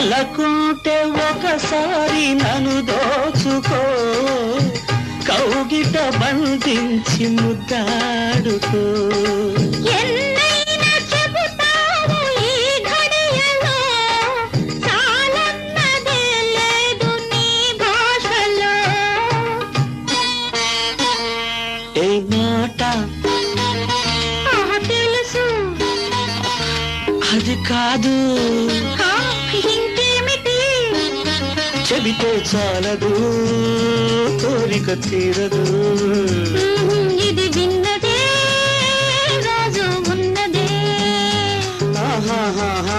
తలకుంటే ఒకసారి నన్ను దోచుకో, కౌగిట బంధించి ముద్దాడుకో. ఎన్నైనా చెబుతావు ఈ ఘడియలో, చాలన్నదే లేదు నీ భాషలో. ఏ మాట తెలుసు అది కాదు, ఇంకేమిటి? చెబితే చాలదు, కోరిక తీరదు. ఇది విన్నదే రాజు ఉన్నదే. ఆహా